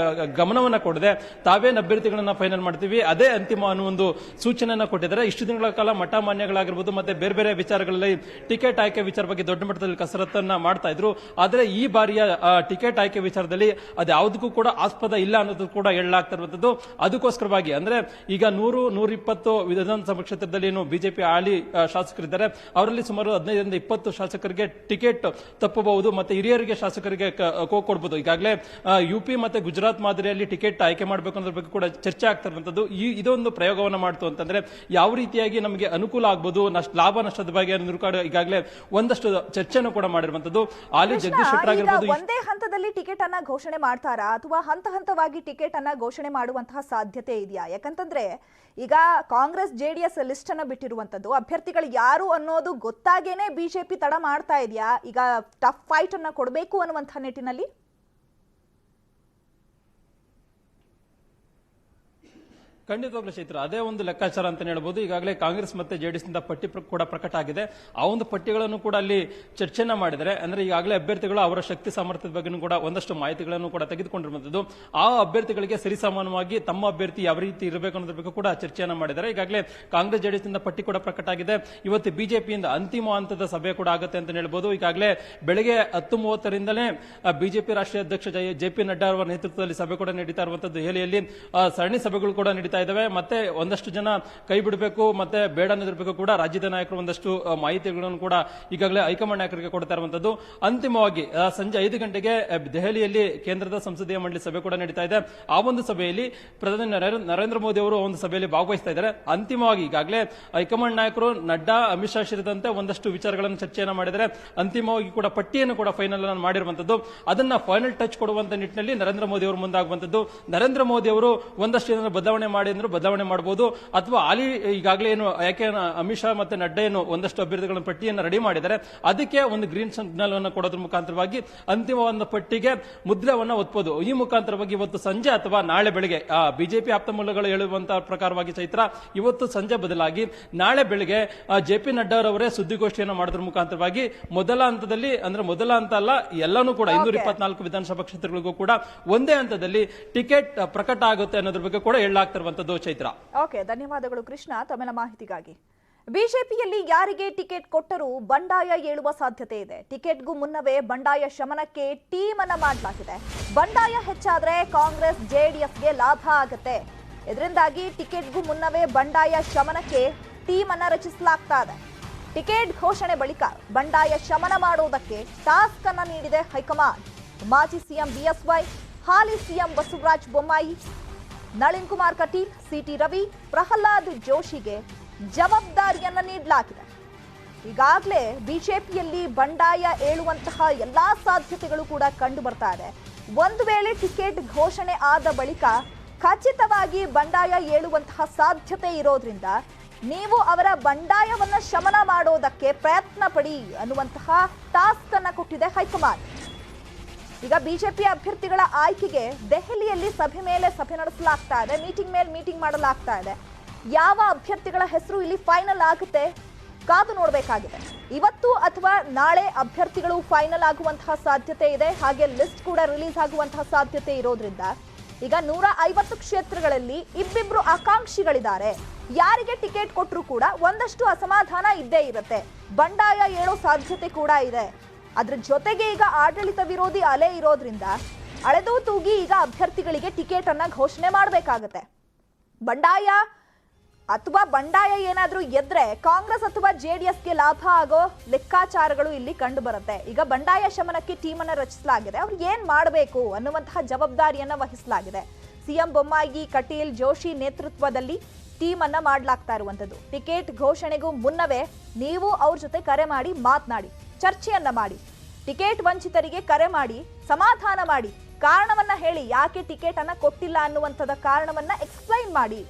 ಗಮನವನ್ನ ಕೊಡದೆ ತಾವೇನು ಅಭ್ಯರ್ಥಿಗಳನ್ನ ಫೈನಲ್ ಮಾಡ್ತೀವಿ ಅದೇ ಅಂತಿಮ ಅನ್ನೋ ಒಂದು ಸೂಚನೆಯನ್ನ ಕೊಟ್ಟಿದ್ದಾರೆ. ಇಷ್ಟು ದಿನಗಳ ಕಾಲ ಮಠ ಮಾನ್ಯಗಳಾಗಿರ್ಬೋದು ಮತ್ತೆ ಬೇರೆ ಬೇರೆ ವಿಚಾರಗಳಲ್ಲಿ ಟಿಕೆಟ್ ಆಯ್ಕೆ ವಿಚಾರ ಬಗ್ಗೆ ದೊಡ್ಡ ಮಟ್ಟದಲ್ಲಿ ಕಸರತ್ತನ್ನ ಮಾಡ್ತಾ ಇದ್ರು. ಆದ್ರೆ ಈ ಬಾರಿಯ ಟಿಕೆಟ್ ಆಯ್ಕೆ ವಿಚಾರದಲ್ಲಿ ಅದು ಯಾವುದಕ್ಕೂ ಕೂಡ ಆಸ್ಪದ ಇಲ್ಲ ಅನ್ನೋದು ಕೂಡ ಹೇಳಲಾಗ್ತಾ ಇರುವಂತದ್ದು. ಅದಕ್ಕೋಸ್ಕರವಾಗಿ ಅಂದ್ರೆ ಈಗ 100-120 ವಿಧಾನಸಭಾ ಕ್ಷೇತ್ರದಲ್ಲಿ ಏನು ಬಿಜೆಪಿ ಹಾಲಿ ಶಾಸಕರಿದ್ದಾರೆ ಅವರಲ್ಲಿ ಸುಮಾರು 15ರಿಂದ 20 ಶಾಸಕರಿಗೆ ಟಿಕೆಟ್ ತಪ್ಪಬಹುದು ಮತ್ತೆ ಹಿರಿಯರಿಗೆ ಶಾಸಕರಿಗೆ ಕೊಡಬಹುದು. ಈಗಾಗಲೇ ಯುಪಿ ಮತ್ತೆ ಗುಜರಾತ್ ಮಾದರಿಯಲ್ಲಿ ಟಿಕೆಟ್ ಆಯ್ಕೆ ಮಾಡಬೇಕು ಅನ್ನೋದ್ರ ಬಗ್ಗೆ ಕೂಡ ಚರ್ಚೆ ಆಗ್ತಾ ಇರುವಂತದ್ದು. ಇದೊಂದು ಪ್ರಯೋಗವನ್ನ ಮಾಡ್ತು ಅಂತಂದ್ರೆ ಯಾವ ರೀತಿಯಾಗಿ ನಮಗೆ ಅನುಕೂಲ ಆಗ್ಬಹುದು, ಲಾಭ ನಷ್ಟದ ಬಗ್ಗೆ ಈಗಾಗಲೇ ಒಂದಷ್ಟು ಚರ್ಚೆಯನ್ನು ಕೂಡ ಮಾಡಿರುವಂತದ್ದು. ಅಲ್ಲಿ ಜಗದೀಶ್ ಶೆಟ್ಟರ್ ಆಗಿರ್ಬೋದು. ಒಂದೇ ಹಂತದಲ್ಲಿ ಟಿಕೆಟ್ ಅನ್ನ ಘೋಷಣೆ ಮಾಡ್ತಾರಾ ಅಥವಾ ಹಂತ ಹಂತವಾಗಿ ಟಿಕೆಟ್ ಅನ್ನ ಘೋಷಣೆ ಮಾಡುವಂತಹ ಸಾಧ್ಯತೆ ಇದೆಯಾ? ಯಾಕಂತಂದ್ರೆ ಈಗ ಕಾಂಗ್ರೆಸ್ ಜೆಡಿಎಸ್ ಲಿಸ್ಟ್ ಅನ್ನ ಬಿಟ್ಟಿರುವಂತದ್ದು, ಅಭ್ಯರ್ಥಿಗಳು ಯಾರು ಅನ್ನೋದು ಗೊತ್ತಾಗೇನೆ ಬಿಜೆಪಿ ತಡ ಮಾಡ್ತಾ ಇದೆಯಾ ಈಗ ಟಫ್ ಫೈಟ್ ಅನ್ನ ಕೊಡಬೇಕು ಅನ್ನುವಂತಹ ನಿಟ್ಟಿನಲ್ಲಿ? ಖಂಡಿತವಾಗ್ಲೂ ಚೈತ್ರ, ಅದೇ ಒಂದು ಲೆಕ್ಕಾಚಾರ ಅಂತ ಹೇಳ್ಬೋದು. ಈಗಾಗಲೇ ಕಾಂಗ್ರೆಸ್ ಮತ್ತೆ ಜೆಡಿಎಸ್ ನಿಂದ ಪಟ್ಟಿ ಕೂಡ ಪ್ರಕಟ ಆಗಿದೆ. ಆ ಒಂದು ಪಟ್ಟಿಗಳನ್ನು ಕೂಡ ಅಲ್ಲಿ ಚರ್ಚೆಯನ್ನ ಮಾಡಿದರೆ ಅಂದ್ರೆ ಈಗಾಗಲೇ ಅಭ್ಯರ್ಥಿಗಳು ಅವರ ಶಕ್ತಿ ಸಾಮರ್ಥ್ಯದ ಬಗ್ಗೆ ಕೂಡ ಒಂದಷ್ಟು ಮಾಹಿತಿಗಳನ್ನು ಕೂಡ ತೆಗೆದುಕೊಂಡಿರುವಂತದ್ದು. ಆ ಅಭ್ಯರ್ಥಿಗಳಿಗೆ ಸರಿಸಮಾನವಾಗಿ ತಮ್ಮ ಅಭ್ಯರ್ಥಿ ಯಾವ ರೀತಿ ಇರಬೇಕು ಅನ್ನೋದ್ರ ಬಗ್ಗೆ ಕೂಡ ಚರ್ಚೆಯನ್ನ ಮಾಡಿದ್ದಾರೆ. ಈಗಾಗಲೇ ಕಾಂಗ್ರೆಸ್ ಜೆಡಿಎಸ್ ನಿಂದ ಪಟ್ಟಿ ಕೂಡ ಪ್ರಕಟ ಆಗಿದೆ. ಇವತ್ತು ಬಿಜೆಪಿಯಿಂದ ಅಂತಿಮ ಹಂತದ ಸಭೆ ಕೂಡ ಆಗುತ್ತೆ ಅಂತ ಹೇಳ್ಬೋದು. ಈಗಾಗಲೇ ಬೆಳಗ್ಗೆ 10:30ರಿಂದಲೇ ಬಿಜೆಪಿ ರಾಷ್ಟ್ರೀಯ ಅಧ್ಯಕ್ಷ ಜೆ.ಪಿ. ನಡ್ಡಾ ಅವರ ನೇತೃತ್ವದಲ್ಲಿ ಸಭೆ ಕೂಡ ನಡೀತಾ ಇರುವಂತದ್ದು. ದೆಹಲಿಯಲ್ಲಿ ಸರಣಿ ಸಭೆಗಳು ಕೂಡ ನಡೀತಾ ಇದಾವೆ. ಮತ್ತೆ ಒಂದಷ್ಟು ಜನ ಕೈ ಬಿಡಬೇಕು ಮತ್ತೆ ಬೇಡ ಅನ್ನೋದ್ರ ಕೂಡ ರಾಜ್ಯದ ನಾಯಕರು ಒಂದಷ್ಟು ಮಾಹಿತಿಗಳನ್ನು ಕೂಡ ಈಗಾಗಲೇ ಹೈಕಮಾಂಡ್ ನಾಯಕರಿಗೆ ಕೊಡ್ತಾ ಇರುವಂತದ್ದು. ಅಂತಿಮವಾಗಿ ಸಂಜೆ 5 ಗಂಟೆಗೆ ದೆಹಲಿಯಲ್ಲಿ ಕೇಂದ್ರದ ಸಂಸದೀಯ ಮಂಡಳಿ ಸಭೆ ಕೂಡ ನಡೀತಾ ಇದೆ. ಆ ಒಂದು ಸಭೆಯಲ್ಲಿ ಪ್ರಧಾನಿ ನರೇಂದ್ರ ಮೋದಿ ಅವರು ಒಂದು ಸಭೆಯಲ್ಲಿ ಭಾಗವಹಿಸ್ತಾ ಇದ್ದಾರೆ. ಅಂತಿಮವಾಗಿ ಈಗಾಗಲೇ ಹೈಕಮಾಂಡ್ ನಾಯಕರು ನಡ್ಡಾ ಅಮಿತ್ ಶಾ ಸೇರಿದಂತೆ ಒಂದಷ್ಟು ವಿಚಾರಗಳನ್ನು ಚರ್ಚೆಯನ್ನು ಮಾಡಿದರೆ ಅಂತಿಮವಾಗಿ ಕೂಡ ಪಟ್ಟಿಯನ್ನು ಕೂಡ ಫೈನಲ್ ಮಾಡಿರುವಂತದ್ದು. ಅದನ್ನ ಫೈನಲ್ ಟಚ್ ಕೊಡುವಂತ ನಿಟ್ಟಿನಲ್ಲಿ ನರೇಂದ್ರ ಮೋದಿ ಅವರು ಮುಂದಾಗುವಂತದ್ದು. ನರೇಂದ್ರ ಮೋದಿ ಅವರು ಒಂದಷ್ಟು ಬದಲಾವಣೆ ಮಾಡಿ ಮಾಡಿ ಅಂದ್ರೆ ಬದಲಾವಣೆ ಮಾಡಬಹುದು, ಅಥವಾ ಹಾಲಿ ಈಗಾಗಲೇ ಏನು ಯಾಕೆ ಅಮಿತ್ ಶಾ ಮತ್ತೆ ನಡ್ಡಾ ಏನು ಒಂದಷ್ಟು ಅಭ್ಯರ್ಥಿಗಳ ಪಟ್ಟಿಯನ್ನು ರೆಡಿ ಮಾಡಿದ್ದಾರೆ, ಅದಕ್ಕೆ ಒಂದು ಗ್ರೀನ್ ಸಿಗ್ನಲ್ ಅನ್ನು ಕೊಡೋದ್ರ ಮುಖಾಂತರವಾಗಿ ಅಂತಿಮವಾದ ಪಟ್ಟಿಗೆ ಮುದ್ರವನ್ನು ಒತ್ಬೋದು. ಈ ಮುಖಾಂತರವಾಗಿ ಇವತ್ತು ಸಂಜೆ ಅಥವಾ ನಾಳೆ ಬೆಳಗ್ಗೆ ಬಿಜೆಪಿ ಆಪ್ತ ಮೂಲಗಳು ಹೇಳುವಂತಹ ಪ್ರಕಾರವಾಗಿ ಚೈತ್ರ ಇವತ್ತು ಸಂಜೆ ಬದಲಾಗಿ ನಾಳೆ ಬೆಳಗ್ಗೆ ಜೆ.ಪಿ. ನಡ್ಡಾ ಅವರೇ ಸುದ್ದಿಗೋಷ್ಠಿಯನ್ನು ಮಾಡೋದ್ರ ಮುಖಾಂತರವಾಗಿ ಮೊದಲ ಹಂತದಲ್ಲಿ, ಅಂದ್ರೆ ಮೊದಲ ಹಂತ ಅಲ್ಲ, ಎಲ್ಲಾನು ಕೂಡ 224 ವಿಧಾನಸಭಾ ಕ್ಷೇತ್ರಗಳಿಗೂ ಕೂಡ ಒಂದೇ ಹಂತದಲ್ಲಿ ಟಿಕೆಟ್ ಪ್ರಕಟ ಆಗುತ್ತೆ ಅನ್ನೋದ್ರ ಬಗ್ಗೆ ಕೂಡ ಹೇಳಲಾಗ್ತಿರುವಂತದ್ದು ಚೈತ್ರ. ಓಕೆ, ಧನ್ಯವಾದಗಳು ಕೃಷ್ಣ ತಮ್ಮೆಲ್ಲ ಮಾಹಿತಿಗಾಗಿ. ಬಿಜೆಪಿಯಲ್ಲಿ ಯಾರಿಗೆ ಟಿಕೆಟ್ ಕೊಟ್ಟರೂ ಬಂಡಾಯ ಏಳುವ ಸಾಧ್ಯತೆ ಇದೆ. ಟಿಕೆಟ್ಗೂ ಮುನ್ನವೇ ಬಂಡಾಯ ಶಮನಕ್ಕೆ ಟೀಮ್ ಅನ್ನ ಮಾಡಲಾಗಿದೆ. ಬಂಡಾಯ ಹೆಚ್ಚಾದ್ರೆ ಕಾಂಗ್ರೆಸ್ ಜೆಡಿಎಸ್ಗೆ ಲಾಭ ಆಗುತ್ತೆ. ಇದರಿಂದಾಗಿ ಟಿಕೆಟ್ಗೂ ಮುನ್ನವೇ ಬಂಡಾಯ ಶಮನಕ್ಕೆ ಟೀಮ್ ಅನ್ನ ರಚಿಸಲಾಗ್ತಾ ಇದೆ. ಟಿಕೆಟ್ ಘೋಷಣೆ ಬಳಿಕ ಬಂಡಾಯ ಶಮನ ಮಾಡುವುದಕ್ಕೆ ಟಾಸ್ಕ್ ಅನ್ನ ನೀಡಿದೆ ಹೈಕಮಾಂಡ್. ಮಾಜಿ ಸಿಎಂ ಬಿಎಸ್ವೈ, ಹಾಲಿ ಸಿಎಂ ಬಸವರಾಜ ಬೊಮ್ಮಾಯಿ, ನಳಿನ್ ಕುಮಾರ್ ಕಟೀಲ್, ಸಿಟಿ ರವಿ, ಪ್ರಹ್ಲಾದ್ ಜೋಶಿಗೆ ಜವಾಬ್ದಾರಿಯನ್ನ ನೀಡಲಾಗಿದೆ. ಈಗಾಗಲೇ ಬಿಜೆಪಿಯಲ್ಲಿ ಬಂಡಾಯ ಏಳುವಂತಹ ಎಲ್ಲಾ ಸಾಧ್ಯತೆಗಳು ಕೂಡ ಕಂಡು ಬರ್ತಾ ಇದೆ. ಒಂದು ವೇಳೆ ಟಿಕೆಟ್ ಘೋಷಣೆ ಆದ ಬಳಿಕ ಖಚಿತವಾಗಿ ಬಂಡಾಯ ಏಳುವಂತಹ ಸಾಧ್ಯತೆ ಇರೋದ್ರಿಂದ ನೀವು ಅವರ ಬಂಡಾಯವನ್ನ ಶಮನ ಮಾಡೋದಕ್ಕೆ ಪ್ರಯತ್ನ ಪಡಿ ಅನ್ನುವಂತಹ ಟಾಸ್ಕ್ ಅನ್ನ ಕೊಟ್ಟಿದೆ ಹೈಕಮಾಂಡ್. ಈಗ ಬಿಜೆಪಿ ಅಭ್ಯರ್ಥಿಗಳ ಆಯ್ಕೆಗೆ ದೆಹಲಿಯಲ್ಲಿ ಸಭೆ ಮೇಲೆ ಸಭೆ ನಡೆಸಲಾಗ್ತಾ ಇದೆ, ಮೀಟಿಂಗ್ ಮೇಲೆ ಮೀಟಿಂಗ್ ಮಾಡಲಾಗ್ತಾ ಇದೆ. ಯಾವ ಅಭ್ಯರ್ಥಿಗಳ ಹೆಸರು ಇಲ್ಲಿ ಫೈನಲ್ ಆಗುತ್ತೆ ಕಾದು ನೋಡಬೇಕಾಗಿದೆ. ಇವತ್ತು ಅಥವಾ ನಾಳೆ ಅಭ್ಯರ್ಥಿಗಳು ಫೈನಲ್ ಆಗುವಂತಹ ಸಾಧ್ಯತೆ ಇದೆ. ಹಾಗೆ ಲಿಸ್ಟ್ ಕೂಡ ರಿಲೀಸ್ ಆಗುವಂತಹ ಸಾಧ್ಯತೆ ಇರೋದ್ರಿಂದ ಈಗ 150 ಕ್ಷೇತ್ರಗಳಲ್ಲಿ ಇಬ್ಬಿಬ್ರು ಆಕಾಂಕ್ಷಿಗಳಿದ್ದಾರೆ. ಯಾರಿಗೆ ಟಿಕೆಟ್ ಕೊಟ್ಟರು ಕೂಡ ಒಂದಷ್ಟು ಅಸಮಾಧಾನ ಇದ್ದೇ ಇರುತ್ತೆ. ಬಂಡಾಯ ಏಳೋ ಸಾಧ್ಯತೆ ಕೂಡ ಇದೆ. ಅದ್ರ ಜೊತೆಗೆ ಈಗ ಆಡಳಿತ ವಿರೋಧಿ ಅಲೆ ಇರೋದ್ರಿಂದ ಅಳೆದು ತೂಗಿ ಈಗ ಅಭ್ಯರ್ಥಿಗಳಿಗೆ ಟಿಕೆಟ್ ಅನ್ನ ಘೋಷಣೆ ಮಾಡಬೇಕಾಗತ್ತೆ. ಬಂಡಾಯ ಏನಾದ್ರೂ ಎದ್ರೆ ಕಾಂಗ್ರೆಸ್ ಅಥವಾ ಜೆಡಿಎಸ್ಗೆ ಲಾಭ ಆಗೋ ಲೆಕ್ಕಾಚಾರಗಳು ಇಲ್ಲಿ ಕಂಡು ಬರುತ್ತೆ. ಈಗ ಬಂಡಾಯ ಶಮನಕ್ಕೆ ಟೀಮ್ ಅನ್ನ ರಚಿಸಲಾಗಿದೆ. ಅವ್ರು ಏನ್ ಮಾಡಬೇಕು ಅನ್ನುವಂತಹ ಜವಾಬ್ದಾರಿಯನ್ನ ವಹಿಸಲಾಗಿದೆ. ಸಿಎಂ ಬೊಮ್ಮಾಯಿ, ಕಟೀಲ್, ಜೋಶಿ ನೇತೃತ್ವದಲ್ಲಿ ಟೀಮ್ ಅನ್ನ ಮಾಡಲಾಗ್ತಾ ಇರುವಂತದ್ದು. ಟಿಕೆಟ್ ಘೋಷಣೆಗೂ ಮುನ್ನವೇ ನೀವು ಅವ್ರ ಜೊತೆ ಕರೆ ಮಾಡಿ ಮಾತನಾಡಿ, ಚರ್ಚೆಯನ್ನ ಮಾಡಿ. ಟಿಕೆಟ್ ವಂಚಿತರಿಗೆ ಕರೆ ಮಾಡಿ ಸಮಾಧಾನ ಮಾಡಿ, ಕಾರಣವನ್ನ ಹೇಳಿ, ಯಾಕೆ ಟಿಕೆಟ್ ಅನ್ನ ಕೊಟ್ಟಿಲ್ಲ ಅನ್ನುವಂಥದ ಕಾರಣವನ್ನ ಎಕ್ಸ್ಪ್ಲೈನ್ ಮಾಡಿ.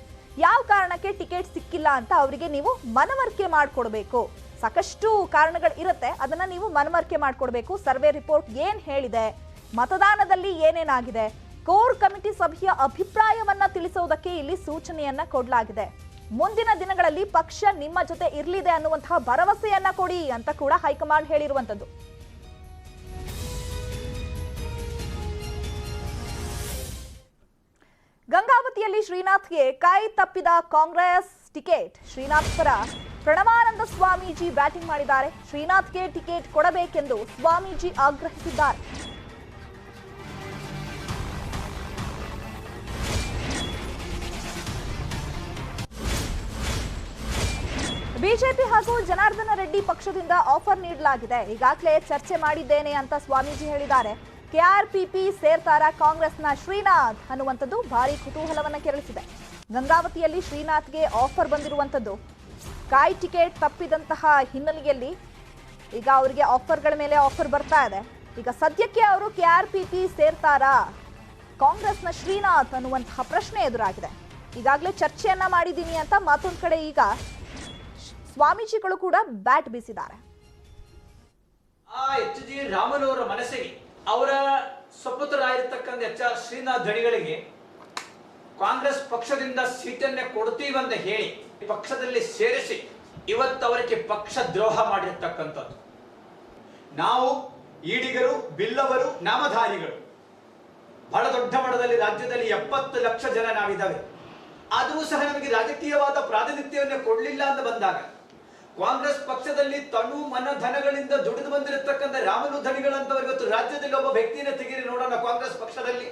ಯಾವ ಕಾರಣಕ್ಕೆ ಟಿಕೆಟ್ ಸಿಕ್ಕಿಲ್ಲ ಅಂತ ಅವರಿಗೆ ನೀವು ಮನವರಿಕೆ ಮಾಡಿಕೊಡ್ಬೇಕು. ಸಾಕಷ್ಟು ಕಾರಣಗಳು ಇರುತ್ತೆ, ಅದನ್ನ ನೀವು ಮನವರಿಕೆ ಮಾಡಿಕೊಡ್ಬೇಕು. ಸರ್ವೆ ರಿಪೋರ್ಟ್ ಏನ್ ಹೇಳಿದೆ, ಮತದಾನದಲ್ಲಿ ಏನೇನಾಗಿದೆ, ಕೋರ್ ಕಮಿಟಿ ಸಭೆಯ ಅಭಿಪ್ರಾಯವನ್ನ ತಿಳಿಸುವುದಕ್ಕೆ ಇಲ್ಲಿ ಸೂಚನೆಯನ್ನ ಕೊಡಲಾಗಿದೆ. ಮುಂದಿನ ದಿನಗಳಲ್ಲಿ ಪಕ್ಷ ನಿಮ್ಮ ಜೊತೆ ಇರಲಿದೆ ಅನ್ನುವಂತಹ ಭರವಸೆಯನ್ನ ಕೊಡಿ ಅಂತ ಕೂಡ ಹೈಕಮಾಂಡ್ ಹೇಳಿರುವಂತದ್ದು. ಗಂಗಾವತಿಯಲ್ಲಿ ಶ್ರೀನಾಥ್ಗೆ ಕೈ ತಪ್ಪಿದ ಕಾಂಗ್ರೆಸ್ ಟಿಕೆಟ್. ಶ್ರೀನಾಥ್ ಪರ ಪ್ರಣವಾನಂದ ಸ್ವಾಮೀಜಿ ಬ್ಯಾಟಿಂಗ್ ಮಾಡಿದ್ದಾರೆ. ಶ್ರೀನಾಥ್ಗೆ ಟಿಕೆಟ್ ಕೊಡಬೇಕೆಂದು ಸ್ವಾಮೀಜಿ ಆಗ್ರಹಿಸಿದ್ದಾರೆ. ಬಿಜೆಪಿ ಹಾಗೂ ಜನಾರ್ದನ ರೆಡ್ಡಿ ಪಕ್ಷದಿಂದ ಆಫರ್ ನೀಡಲಾಗಿದೆ. ಈಗಾಗಲೇ ಚರ್ಚೆ ಮಾಡಿದ್ದೇನೆ ಅಂತ ಸ್ವಾಮೀಜಿ ಹೇಳಿದ್ದಾರೆ. ಕೆಆರ್ಪಿಪಿ ಸೇರ್ತಾರ ಕಾಂಗ್ರೆಸ್ನ ಶ್ರೀನಾಥ್ ಅನ್ನುವಂಥದ್ದು ಭಾರಿ ಕುತೂಹಲವನ್ನ ಕೆರಳಿಸಿದೆ. ಗಂಗಾವತಿಯಲ್ಲಿ ಶ್ರೀನಾಥ್ಗೆ ಆಫರ್ ಬಂದಿರುವಂಥದ್ದು ಕಾಯ್ ಟಿಕೆಟ್ ತಪ್ಪಿದಂತಹ ಹಿನ್ನೆಲೆಯಲ್ಲಿ ಈಗ ಅವರಿಗೆ ಆಫರ್ಗಳ ಮೇಲೆ ಆಫರ್ ಬರ್ತಾ ಇದೆ. ಈಗ ಸದ್ಯಕ್ಕೆ ಅವರು ಕೆಆರ್ಪಿಪಿ ಸೇರ್ತಾರಾ ಕಾಂಗ್ರೆಸ್ನ ಶ್ರೀನಾಥ್ ಅನ್ನುವಂತಹ ಪ್ರಶ್ನೆ ಎದುರಾಗಿದೆ. ಈಗಾಗಲೇ ಚರ್ಚೆಯನ್ನ ಮಾಡಿದ್ದೀನಿ ಅಂತ ಮತ್ತೊಂದು ಕಡೆ ಈಗ ಸ್ವಾಮೀಜಿಗಳು ಕೂಡ ಬ್ಯಾಟ್ ಬೀಸಿದ್ದಾರೆ. ಎಚ್.ಜಿ. ರಾಮನವರ ಮನಸ್ಸಿಗೆ ಅವರ ಸುಪುತ್ರರಾಗಿರ್ತಕ್ಕಂಥ ಎಚ್.ಆರ್. ಶ್ರೀನಾಥ್ ದಣಿಗಳಿಗೆ ಕಾಂಗ್ರೆಸ್ ಪಕ್ಷದಿಂದ ಸೀಟನ್ನೇ ಕೊಡ್ತೀವಂತ ಹೇಳಿ ಪಕ್ಷದಲ್ಲಿ ಸೇರಿಸಿ ಇವತ್ತು ಅವರಿಗೆ ಪಕ್ಷ ದ್ರೋಹ ಮಾಡಿರ್ತಕ್ಕಂಥದ್ದು. ನಾವು ಈಡಿಗರು, ಬಿಲ್ಲವರು, ನಾಮಧಾರಿಗಳು ಬಹಳ ದೊಡ್ಡ ಮಟ್ಟದಲ್ಲಿ ರಾಜ್ಯದಲ್ಲಿ 70 ಲಕ್ಷ ಜನ ನಾವಿದ್ದಾವೆ. ಆದರೂ ಸಹ ನಮಗೆ ರಾಜಕೀಯವಾದ ಪ್ರಾತಿನಿಧ್ಯವನ್ನೇ ಕೊಡಲಿಲ್ಲ ಅಂತ ಬಂದಾಗ ಕಾಂಗ್ರೆಸ್ ಪಕ್ಷದಲ್ಲಿ ತನು ಮನ ಧನಗಳಿಂದ ದುಡಿದು ಬಂದಿರತಕ್ಕಂಥ ರಾಮನು ಧನಿಗಳಂತವರು ಇವತ್ತು ರಾಜ್ಯದಲ್ಲಿ ಒಬ್ಬ ವ್ಯಕ್ತಿಯನ್ನು ತೆಗೆದು ನೋಡೋಣ. ಕಾಂಗ್ರೆಸ್ ಪಕ್ಷದಲ್ಲಿ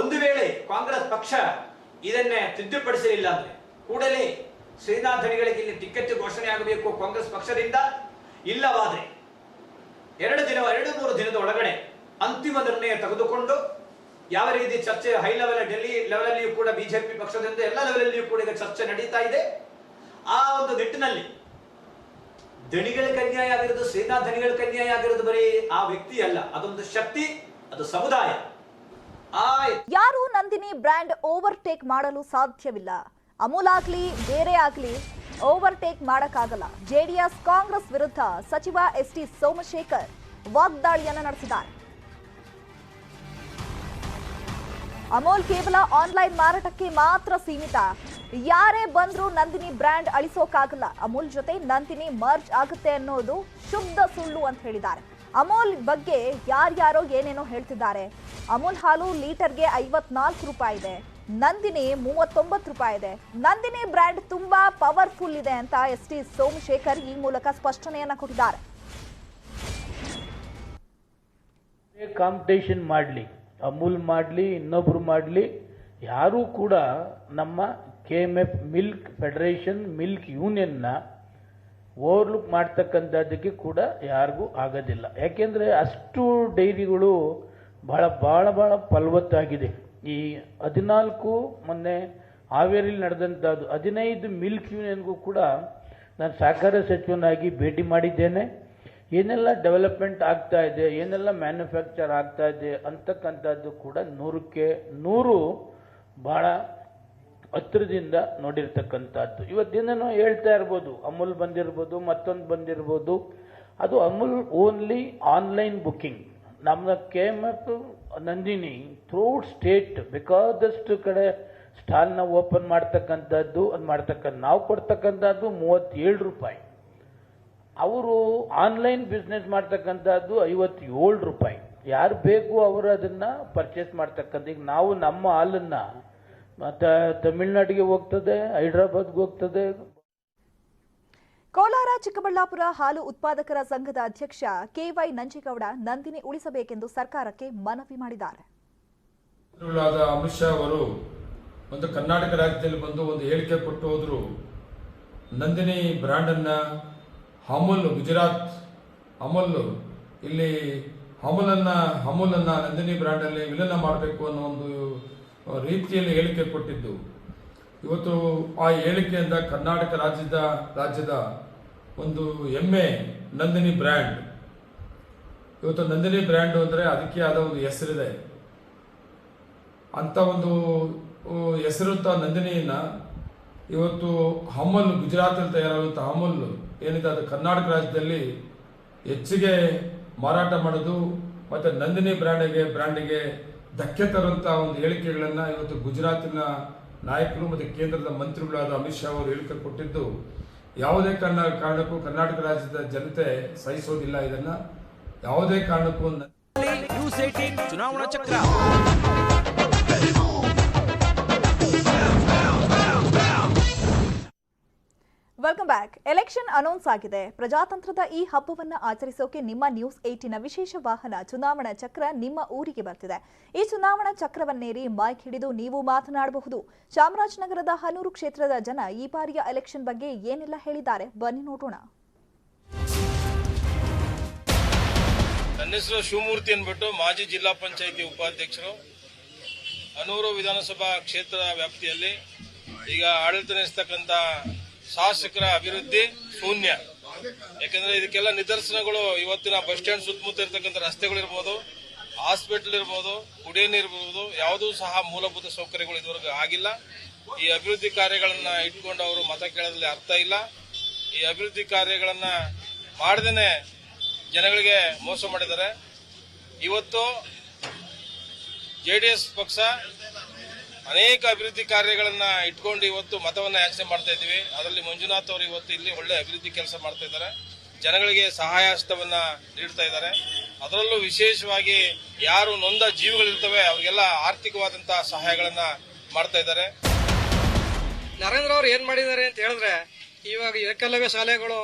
ಒಂದು ವೇಳೆ ಕಾಂಗ್ರೆಸ್ ಪಕ್ಷ ಇದನ್ನೇ ತಿದ್ದುಪಡಿಸಲಿಲ್ಲ ಅಂದ್ರೆ ಕೂಡಲೇ ಶ್ರೀನಾಥ್ ಧನಿಗಳಿಗೆ ಇಲ್ಲಿ ಟಿಕೆಟ್ ಘೋಷಣೆ ಆಗಬೇಕು ಕಾಂಗ್ರೆಸ್ ಪಕ್ಷದಿಂದ. ಇಲ್ಲವಾದ್ರೆ 2-3 ದಿನದ ಒಳಗಡೆ ಅಂತಿಮ ನಿರ್ಣಯ ತೆಗೆದುಕೊಂಡು ಯಾವ ರೀತಿ ಚರ್ಚೆ ಹೈ ಲೆವೆಲ್, ಡೆಲ್ಲಿ ಲೆವೆಲ್ ಅಲ್ಲಿಯೂ ಕೂಡ ಬಿಜೆಪಿ ಪಕ್ಷದಿಂದ ಎಲ್ಲ ಲೆವೆಲ್ ಅಲ್ಲಿಯೂ ಕೂಡ ಈಗ ಚರ್ಚೆ ನಡೀತಾ ಇದೆ. ಆ ಒಂದು ನಿಟ್ಟಿನಲ್ಲಿ ದಣಿಗಳಿಗೆ ಅನ್ಯಾಯ ಆಗಿರೋದು, ಶ್ರೀನಾಥ್ ದಣಿಗಳಿಗೆ ಅನ್ಯಾಯ ಆಗಿರೋದು ಬರೀ ಆ ವ್ಯಕ್ತಿ ಅಲ್ಲ, ಅದೊಂದು ಶಕ್ತಿ, ಅದು ಸಮುದಾಯ. ಯಾರು ನಂದಿನಿ ಬ್ರ್ಯಾಂಡ್ ಓವರ್ಟೇಕ್ ಮಾಡಲು ಸಾಧ್ಯವಿಲ್ಲ. ಅಮೂಲ್ ಆಗ್ಲಿ ಬೇರೆ ಆಗ್ಲಿ ಓವರ್ಟೇಕ್ ಮಾಡಕ್ಕಾಗಲ್ಲ. ಜೆಡಿಎಸ್ ಕಾಂಗ್ರೆಸ್ ವಿರುದ್ಧ ಸಚಿವ ಎಸ್ಟಿ ಸೋಮಶೇಖರ್ ವಾಗ್ದಾಳಿಯನ್ನ ನಡೆಸಿದ್ದಾರೆ. ಅಮೂಲ್ ಕೇವಲ ಆನ್ಲೈನ್ ಮಾರಾಟಕ್ಕೆ ಮಾತ್ರ ಸೀಮಿತ. ಯಾರೇ ಬಂದ್ರೂ ನಂದಿನಿ ಬ್ರ್ಯಾಂಡ್ ಅಳಿಸೋಕಾಗಲ್ಲ. ಅಮೂಲ್ ಜೊತೆ ನಂದಿನಿ ಮರ್ಜ್ ಆಗುತ್ತೆ ಅನ್ನೋದು ಶುದ್ಧ ಸುಳ್ಳು ಅಂತ ಹೇಳಿದ್ದಾರೆ. ಅಮೂಲ್ ಬಗ್ಗೆ ಯಾರ್ಯಾರೋ ಏನೇನೋ ಹೇಳ್ತಿದ್ದಾರೆ. ಅಮೂಲ್ ಹಾಲು ಲೀಟರ್ಗೆ 54 ರೂಪಾಯಿ ಇದೆ, ನಂದಿನಿ 39 ರೂಪಾಯಿ ಇದೆ. ನಂದಿನಿ ಬ್ರ್ಯಾಂಡ್ ತುಂಬಾ ಪವರ್ಫುಲ್ ಇದೆ ಅಂತ ಎಸ್ಟಿ ಸೋಮಶೇಖರ್ ಈ ಮೂಲಕ ಸ್ಪಷ್ಟನೆಯನ್ನ ಕೊಟ್ಟಿದ್ದಾರೆ. ಕಾಂಪಿಟೇಷನ್ ಮಾಡಲಿ, ಅಮೂಲ್ ಮಾಡಲಿ, ಇನ್ನೊಬ್ರು ಮಾಡಲಿ, ಯಾರೂ ಕೂಡ ನಮ್ಮ KMF ಮಿಲ್ಕ್ ಫೆಡರೇಷನ್ ಮಿಲ್ಕ್ ಯೂನಿಯನ್ನ ಓವರ್ಲುಕ್ ಮಾಡ್ತಕ್ಕಂಥದ್ದಕ್ಕೆ ಕೂಡ ಯಾರಿಗೂ ಆಗೋದಿಲ್ಲ. ಯಾಕೆಂದರೆ ಅಷ್ಟು ಡೈರಿಗಳು ಭಾಳ ಭಾಳ ಭಾಳ ಫಲವತ್ತಾಗಿದೆ. ಈ 14 ಮೊನ್ನೆ ಹಾವೇರಿಯಲ್ಲಿ ನಡೆದಂಥದ್ದು 15 ಮಿಲ್ಕ್ ಯೂನಿಯನ್ಗೂ ಕೂಡ ನಾನು ಸಹಕಾರ ಸಚಿವನಾಗಿ ಭೇಟಿ ಮಾಡಿದ್ದೇನೆ. ಏನೆಲ್ಲ ಡೆವಲಪ್ಮೆಂಟ್ ಆಗ್ತಾ ಇದೆ, ಏನೆಲ್ಲ ಮ್ಯಾನುಫ್ಯಾಕ್ಚರ್ ಆಗ್ತಾ ಇದೆ ಅಂತಕ್ಕಂಥದ್ದು ಕೂಡ 100ಕ್ಕೆ 100 ಭಾಳ ಹತ್ತಿರದಿಂದ ನೋಡಿರ್ತಕ್ಕಂಥದ್ದು. ಇವತ್ತೇನೇನೋ ಹೇಳ್ತಾ ಇರ್ಬೋದು, ಅಮೂಲ್ ಬಂದಿರ್ಬೋದು, ಮತ್ತೊಂದು ಬಂದಿರ್ಬೋದು. ಅದು ಅಮೂಲ್ ಓನ್ಲಿ ಆನ್ಲೈನ್ ಬುಕ್ಕಿಂಗ್. ನಮ್ಮ KMF ನಂದಿನಿ ಥ್ರೂಔಟ್ ಸ್ಟೇಟ್ ಬೇಕಾದಷ್ಟು ಕಡೆ ಸ್ಟಾಲ್ನ ಓಪನ್ ಮಾಡ್ತಕ್ಕಂಥದ್ದು, ಅದು ನಾವು ಕೊಡ್ತಕ್ಕಂಥದ್ದು 37 ರೂಪಾಯಿ. ಅವರು ಆನ್ಲೈನ್ ಬಿಸ್ನೆಸ್ ಮಾಡ್ತಕ್ಕಂಥದ್ದು 57 ರೂಪಾಯಿ. ಯಾರು ಬೇಕು ಅವರು ಅದನ್ನು ಪರ್ಚೇಸ್ ಮಾಡ್ತಕ್ಕಂಥ. ಈಗ ನಾವು ನಮ್ಮ ಹಾಲನ್ನು ಮತ್ತು ತಮಿಳುನಾಡಿಗೆ ಹೋಗ್ತದೆ, ಹೈದರಾಬಾದ್ಗೆ ಹೋಗ್ತದೆ. ಕೋಲಾರ ಚಿಕ್ಕಬಳ್ಳಾಪುರ ಹಾಲು ಉತ್ಪಾದಕರ ಸಂಘದ ಅಧ್ಯಕ್ಷ KY ನಂಜೇಗೌಡ ನಂದಿನಿ ಉಳಿಸಬೇಕೆಂದು ಸರ್ಕಾರಕ್ಕೆ ಮನವಿ ಮಾಡಿದ್ದಾರೆ. ಅಮಿತ್ ಶಾ ಅವರು ಒಂದು ಕರ್ನಾಟಕ ರಾಜ್ಯದಲ್ಲಿ ಬಂದು ಒಂದು ಹೇಳಿಕೆ ಕೊಟ್ಟು ಹೋದ್ರು. ನಂದಿನಿ ಬ್ರ್ಯಾಂಡನ್ನು ಅಮೂಲ್ ಗುಜರಾತ್ ಅಮೂಲ್ ಇಲ್ಲಿ ಅಮೂಲನ್ನು ನಂದಿನಿ ಬ್ರ್ಯಾಂಡಲ್ಲಿ ವಿಲೀನ ಮಾಡಬೇಕು ಅನ್ನೋ ಒಂದು ರೀತಿಯಲ್ಲಿ ಹೇಳಿಕೆ ಕೊಟ್ಟಿದ್ದು. ಇವತ್ತು ಆ ಹೇಳಿಕೆಯಿಂದ ಕರ್ನಾಟಕ ರಾಜ್ಯದ ಒಂದು ಹೆಮ್ಮೆ ನಂದಿನಿ ಬ್ರ್ಯಾಂಡ್. ಇವತ್ತು ನಂದಿನಿ ಬ್ರ್ಯಾಂಡ್ ಅಂದರೆ ಅದಕ್ಕೆ ಆದ ಒಂದು ಹೆಸರಿದೆ. ಅಂಥ ಒಂದು ಹೆಸರುಂಥ ನಂದಿನಿಯನ್ನು ಇವತ್ತು ಅಮೂಲ್ ಗುಜರಾತಲ್ಲಿ ತಯಾರಾಗುವಂಥ ಅಮೂಲ್ ಏನಿದೆ ಅದು ಕರ್ನಾಟಕ ರಾಜ್ಯದಲ್ಲಿ ಹೆಚ್ಚಿಗೆ ಮಾರಾಟ ಮಾಡೋದು ಮತ್ತು ನಂದಿನಿ ಬ್ರ್ಯಾಂಡಿಗೆ ಧಕ್ಕೆ ತರುವಂಥ ಒಂದು ಹೇಳಿಕೆಗಳನ್ನು ಇವತ್ತು ಗುಜರಾತಿನ ನಾಯಕರು ಮತ್ತು ಕೇಂದ್ರದ ಮಂತ್ರಿಗಳಾದ ಅಮಿತ್ ಶಾ ಅವರು ಹೇಳಿಕೆ ಕೊಟ್ಟಿದ್ದು ಯಾವುದೇ ಕಾರಣಕ್ಕೂ ಕರ್ನಾಟಕ ರಾಜ್ಯದ ಜನತೆ ಸಹಿಸೋದಿಲ್ಲ. ಇದನ್ನು ಯಾವುದೇ ಕಾರಣಕ್ಕೂ ನ್ಯೂಸ್ 18 ಚುನಾವಣಾ ಚಕ್ರ. Welcome back. ಎಲೆಕ್ಷನ್ ಅನೌನ್ಸ್ ಆಗಿದೆ. ಪ್ರಜಾತಂತ್ರದ ಈ ಹಬ್ಬವನ್ನು ಆಚರಿಸೋಕೆ ನಿಮ್ಮ ನ್ಯೂಸ್ 18ನ ವಿಶೇಷ ವಾಹನ ಚುನಾವಣಾ ಚಕ್ರ ನಿಮ್ಮ ಊರಿಗೆ ಬರ್ತಿದೆ. ಈ ಚುನಾವಣಾ ಚಕ್ರವನ್ನೇರಿ ಮೈಕ್ ಹಿಡಿದು ನೀವು ಮಾತನಾಡಬಹುದು. ಚಾಮರಾಜನಗರದ ಹನೂರು ಕ್ಷೇತ್ರದ ಜನ ಈ ಬಾರಿಯ ಎಲೆಕ್ಷನ್ ಬಗ್ಗೆ ಏನೆಲ್ಲ ಹೇಳಿದ್ದಾರೆ ಬನ್ನಿ ನೋಡೋಣ. ನನ್ನ ಹೆಸರು ಶಿವಮೂರ್ತಿ ಅಂದ್ಬಿಟ್ಟು ಮಾಜಿ ಜಿಲ್ಲಾ ಪಂಚಾಯಿತಿ ಉಪಾಧ್ಯಕ್ಷರು. ಹನೂರು ವಿಧಾನಸಭಾ ಕ್ಷೇತ್ರ ವ್ಯಾಪ್ತಿಯಲ್ಲಿ ಈಗ ಆಡಳಿತ ನಡೆಸತಕ್ಕಂಥ ಶಾಸಕರ ಅಭಿವೃದ್ಧಿ ಶೂನ್ಯ. ಯಾಕಂದ್ರೆ ಇದಕ್ಕೆಲ್ಲ ನಿದರ್ಶನಗಳು ಇವತ್ತಿನ ಬಸ್ ಸ್ಟ್ಯಾಂಡ್ ಸುತ್ತಮುತ್ತ ಇರತಕ್ಕಂಥ ರಸ್ತೆಗಳಿರ್ಬೋದು, ಹಾಸ್ಪಿಟಲ್ ಇರ್ಬೋದು, ಕುಡಿಯೋ ನೀರು ಇರ್ಬೋದು, ಯಾವುದೂ ಸಹ ಮೂಲಭೂತ ಸೌಕರ್ಯಗಳು ಇದುವರೆಗೂ ಆಗಿಲ್ಲ. ಈ ಅಭಿವೃದ್ಧಿ ಕಾರ್ಯಗಳನ್ನ ಇಟ್ಕೊಂಡು ಅವರು ಮತ ಕೇಳೋದ್ರಲ್ಲಿ ಅರ್ಥ ಇಲ್ಲ. ಈ ಅಭಿವೃದ್ಧಿ ಕಾರ್ಯಗಳನ್ನ ಮಾಡದೇನೆ ಜನಗಳಿಗೆ ಮೋಸ ಮಾಡಿದ್ದಾರೆ. ಇವತ್ತು JDS ಪಕ್ಷ ಅನೇಕ ಅಭಿವೃದ್ಧಿ ಕಾರ್ಯಗಳನ್ನ ಇಟ್ಕೊಂಡು ಇವತ್ತು ಮತವನ್ನ ಯಾಚನೆ ಮಾಡ್ತಾ ಇದ್ದೀವಿ. ಅದರಲ್ಲಿ ಮಂಜುನಾಥ್ ಅವರು ಇವತ್ತು ಇಲ್ಲಿ ಒಳ್ಳೆ ಅಭಿವೃದ್ಧಿ ಕೆಲಸ ಮಾಡ್ತಾ ಇದ್ದಾರೆ. ಜನಗಳಿಗೆ ಸಹಾಯ ಹಸ್ತವನ್ನ ನೀಡ್ತಾ ಇದ್ದಾರೆ. ಅದರಲ್ಲೂ ವಿಶೇಷವಾಗಿ ಯಾರು ನೊಂದ ಜೀವಿಗಳಿರ್ತವೆ ಅವರಿಗೆಲ್ಲ ಆರ್ಥಿಕವಾದಂತಹ ಸಹಾಯಗಳನ್ನ ಮಾಡ್ತಾ ಇದ್ದಾರೆ. ನರೇಂದ್ರ ಅವರು ಏನ್ ಮಾಡಿದ್ದಾರೆ ಅಂತ ಹೇಳಿದ್ರೆ, ಇವಾಗ ಏಕಲವ್ಯ ಶಾಲೆಗಳು,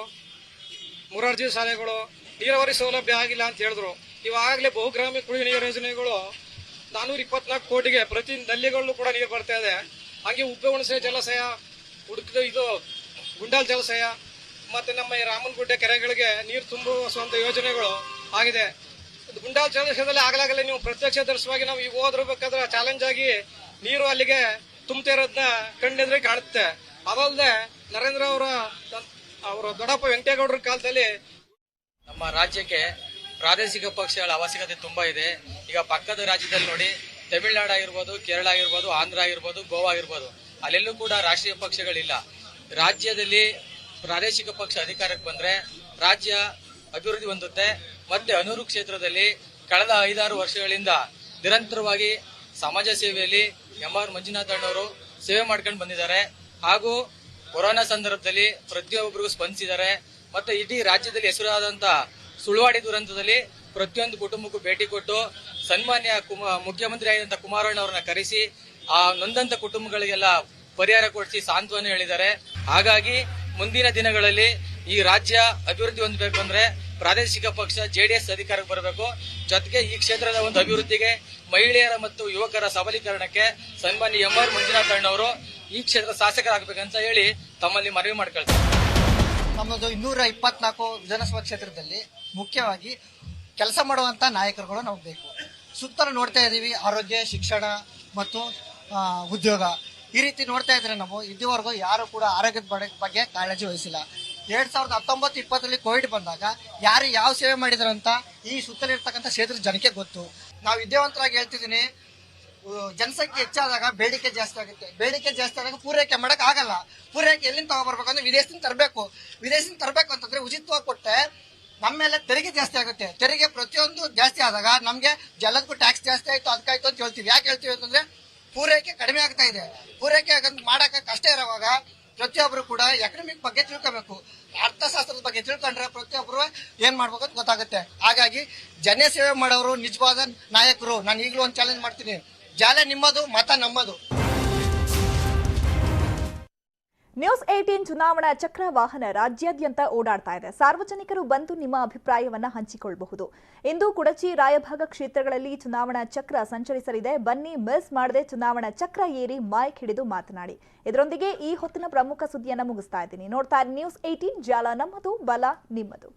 ಮುರಾರ್ಜಿ ಶಾಲೆಗಳು, ನೀರಾವರಿ ಸೌಲಭ್ಯ ಆಗಿಲ್ಲ ಅಂತ ಹೇಳಿದ್ರು. ಇವಾಗಲೇ ಬಹುಗ್ರಾಮಿ ಕುಡಿಯುವ ನೀರು ಯೋಜನೆಗಳು 424 ಕೋಟಿಗೆ ಪ್ರತಿ ನಲ್ಲಿಗಳಲ್ಲೂ ಕೂಡ ನೀರು ಬರ್ತಾ ಇದೆ. ಹಾಗೆ ಉಬ್ಬೆ ಹುಣಸೆ ಜಲಾಶಯ, ಇದು ಗುಂಡಾಲ್ ಜಲಾಶಯ ಮತ್ತೆ ನಮ್ಮ ರಾಮನಗುಡ್ಡೆ ಕೆರೆಗಳಿಗೆ ನೀರು ತುಂಬುವಂತ ಯೋಜನೆಗಳು ಆಗಿದೆ. ಗುಂಡಾಲ್ ಜಲಾಶಯದಲ್ಲಿ ಆಗಲಾಗಲೇ ನೀವು ಪ್ರತ್ಯಕ್ಷದರ್ಶವಾಗಿ ನಾವು ಈಗ ಹೋದ್ರಬೇಕಾದ್ರೆ ಚಾಲೆಂಜ್ ಆಗಿ ನೀರು ಅಲ್ಲಿಗೆ ತುಂಬತಾ ಇರೋದನ್ನ ಕಣ್ಣೆದ್ರೆ ಕಾಣುತ್ತೆ. ಅದಲ್ಲದೆ ನರೇಂದ್ರ ಅವರ ದೊಡ್ಡಪ್ಪ ವೆಂಕಟೇಗೌಡರ ಕಾಲದಲ್ಲಿ ನಮ್ಮ ರಾಜ್ಯಕ್ಕೆ ಪ್ರಾದೇಶಿಕ ಪಕ್ಷಗಳ ಅವಶ್ಯಕತೆ ತುಂಬಾ ಇದೆ. ಈಗ ಪಕ್ಕದ ರಾಜ್ಯದಲ್ಲಿ ನೋಡಿ ತಮಿಳುನಾಡು ಆಗಿರ್ಬೋದು, ಕೇರಳ ಆಗಿರ್ಬೋದು, ಆಂಧ್ರ ಆಗಿರ್ಬೋದು, ಗೋವಾ ಆಗಿರ್ಬೋದು, ಅಲ್ಲೆಲ್ಲೂ ಕೂಡ ರಾಷ್ಟ್ರೀಯ ಪಕ್ಷಗಳಿಲ್ಲ. ರಾಜ್ಯದಲ್ಲಿ ಪ್ರಾದೇಶಿಕ ಪಕ್ಷ ಅಧಿಕಾರಕ್ಕೆ ಬಂದ್ರೆ ರಾಜ್ಯ ಅಭಿವೃದ್ಧಿ ಹೊಂದುತ್ತೆ. ಮತ್ತೆ ಅನೂರು ಕ್ಷೇತ್ರದಲ್ಲಿ ಕಳೆದ 5-6 ವರ್ಷಗಳಿಂದ ನಿರಂತರವಾಗಿ ಸಮಾಜ ಸೇವೆಯಲ್ಲಿ ಎಂ.ಆರ್. ಮಂಜುನಾಥ್ ಅಣ್ಣವರು ಸೇವೆ ಮಾಡ್ಕೊಂಡು ಬಂದಿದ್ದಾರೆ. ಹಾಗೂ ಕೊರೋನಾ ಸಂದರ್ಭದಲ್ಲಿ ಪ್ರತಿಯೊಬ್ಬರಿಗೂ ಸ್ಪಂದಿಸಿದ್ದಾರೆ. ಮತ್ತೆ ಇಡೀ ರಾಜ್ಯದಲ್ಲಿ ಹೆಸರಾದಂತ ಸುಳ್ವಾಡಿ ದುರಂತದಲ್ಲಿ ಪ್ರತಿಯೊಂದು ಕುಟುಂಬಕ್ಕೂ ಭೇಟಿ ಕೊಟ್ಟು ಸನ್ಮಾನ್ಯ ಮುಖ್ಯಮಂತ್ರಿ ಆಗಿದ್ದಂತ ಕುಮಾರಣ್ಣ ಅವರನ್ನ ಕರೆಸಿ ಆ ನೊಂದಂತ ಕುಟುಂಬಗಳಿಗೆಲ್ಲ ಪರಿಹಾರ ಕೊಡಿಸಿ ಸಾಂತ್ವನ ಹೇಳಿದ್ದಾರೆ. ಹಾಗಾಗಿ ಮುಂದಿನ ದಿನಗಳಲ್ಲಿ ಈ ರಾಜ್ಯ ಅಭಿವೃದ್ಧಿ ಹೊಂದಬೇಕು ಅಂದ್ರೆ ಪ್ರಾದೇಶಿಕ ಪಕ್ಷ JDS ಅಧಿಕಾರಕ್ಕೆ ಬರಬೇಕು. ಜೊತೆಗೆ ಈ ಕ್ಷೇತ್ರದ ಒಂದು ಅಭಿವೃದ್ಧಿಗೆ, ಮಹಿಳೆಯರ ಮತ್ತು ಯುವಕರ ಸಬಲೀಕರಣಕ್ಕೆ ಸನ್ಮಾನ್ಯ ಎಂ.ಆರ್. ಮಂಜುನಾಥ್ ಅಣ್ಣವರು ಈ ಕ್ಷೇತ್ರದ ಶಾಸಕರಾಗಬೇಕಂತ ಹೇಳಿ ತಮ್ಮಲ್ಲಿ ಮನವಿ ಮಾಡ್ಕೊಳ್ತಾರೆ. ನಮ್ಮದು 224 ವಿಧಾನಸಭಾ ಕ್ಷೇತ್ರದಲ್ಲಿ ಮುಖ್ಯವಾಗಿ ಕೆಲಸ ಮಾಡುವಂತ ನಾಯಕರುಗಳು ನಮಗೆ ಬೇಕು. ಸುತ್ತಲೂ ನೋಡ್ತಾ ಇದ್ದೀವಿ, ಆರೋಗ್ಯ, ಶಿಕ್ಷಣ ಮತ್ತು ಉದ್ಯೋಗ ಈ ರೀತಿ ನೋಡ್ತಾ ಇದ್ರೆ ನಾವು ಇದುವರೆಗೂ ಯಾರು ಕೂಡ ಆರೋಗ್ಯದ ಬಗ್ಗೆ ಕಾಳಜಿ ವಹಿಸಿಲ್ಲ. 2019-20 ಕೋವಿಡ್ ಬಂದಾಗ ಯಾರು ಯಾವ ಸೇವೆ ಮಾಡಿದಾರಂತ ಈ ಸುತ್ತಲಿರ್ತಕ್ಕಂಥ ಕ್ಷೇತ್ರದ ಜನಕ್ಕೆ ಗೊತ್ತು. ನಾವು ವಿದ್ಯಾವಂತರಾಗಿ ಹೇಳ್ತಿದ್ದೀನಿ, ಜನಸಂಖ್ಯೆ ಹೆಚ್ಚಾದಾಗ ಬೇಡಿಕೆ ಜಾಸ್ತಿ ಆಗುತ್ತೆ. ಬೇಡಿಕೆ ಜಾಸ್ತಿ ಆದಾಗ ಪೂರೈಕೆ ಮಾಡಕ್ ಆಗಲ್ಲ. ಪೂರೈಕೆ ಎಲ್ಲಿಂದ ತಗೋಬರ್ಬೇಕು ಅಂದ್ರೆ ವಿದೇಶದಿಂದ ತರಬೇಕು ಅಂತಂದ್ರೆ ಉಚಿತವಾಗಿ ಕೊಟ್ಟೆ ನಮ್ಮ ಮೇಲೆ ತೆರಿಗೆ ಜಾಸ್ತಿ ಆಗುತ್ತೆ. ತೆರಿಗೆ ಪ್ರತಿಯೊಂದು ಜಾಸ್ತಿ ಆದಾಗ ನಮ್ಗೆ ಎಲ್ಲದಕ್ಕೂ ಟ್ಯಾಕ್ಸ್ ಜಾಸ್ತಿ ಆಯ್ತು, ಅದಕ್ಕಾಯ್ತು ಅಂತ ಹೇಳ್ತೀವಿ. ಯಾಕೆ ಹೇಳ್ತೀವಿ ಅಂತಂದ್ರೆ ಪೂರೈಕೆ ಕಡಿಮೆ ಆಗ್ತಾ ಇದೆ. ಪೂರೈಕೆ ಮಾಡಕ್ಕೆ ಕಷ್ಟ ಇರುವಾಗ ಪ್ರತಿಯೊಬ್ರು ಕೂಡ ಎಕನಾಮಿಕ್ ಬಗ್ಗೆ ತಿಳ್ಕೋಬೇಕು, ಅರ್ಥಶಾಸ್ತ್ರದ ಬಗ್ಗೆ ತಿಳ್ಕೊಂಡ್ರೆ ಪ್ರತಿಯೊಬ್ರು ಏನ್ ಮಾಡ್ಬೇಕು ಅಂತ ಗೊತ್ತಾಗುತ್ತೆ. ಹಾಗಾಗಿ ಜನ ಸೇವೆ ಮಾಡೋರು ನಿಜವಾದ ನಾಯಕರು. ನಾನು ಈಗಲೂ ಒಂದು ಚಾಲೆಂಜ್ ಮಾಡ್ತೀನಿ, ಜಾಲ ನಿಮ್ಮದು, ಮತ ನಮ್ಮದು. ನ್ಯೂಸ್ 18 ಚುನಾವಣಾ ಚಕ್ರ ವಾಹನ ರಾಜ್ಯಾದ್ಯಂತ ಓಡಾಡ್ತಾ ಇದೆ. ಸಾರ್ವಜನಿಕರು ಬಂದು ನಿಮ್ಮ ಅಭಿಪ್ರಾಯವನ್ನ ಹಂಚಿಕೊಳ್ಳಬಹುದು. ಇಂದು ಕುಡಚಿ, ರಾಯಭಾಗ ಕ್ಷೇತ್ರಗಳಲ್ಲಿ ಚುನಾವಣಾ ಚಕ್ರ ಸಂಚರಿಸಲಿದೆ. ಬನ್ನಿ, ಮಿಸ್ ಮಾಡದೆ ಚುನಾವಣಾ ಚಕ್ರ ಏರಿ ಮೈಕ್ ಹಿಡಿದು ಮಾತನಾಡಿ. ಇದರೊಂದಿಗೆ ಈ ಹೊತ್ತಿನ ಪ್ರಮುಖ ಸುದ್ದಿಯನ್ನ ಮುಗಿಸ್ತಾ ಇದ್ದೀನಿ. ನೋಡ್ತಾ ನ್ಯೂಸ್ 18, ಜಾಲ ನಮ್ಮದು, ಬಲ ನಿಮ್ಮದು.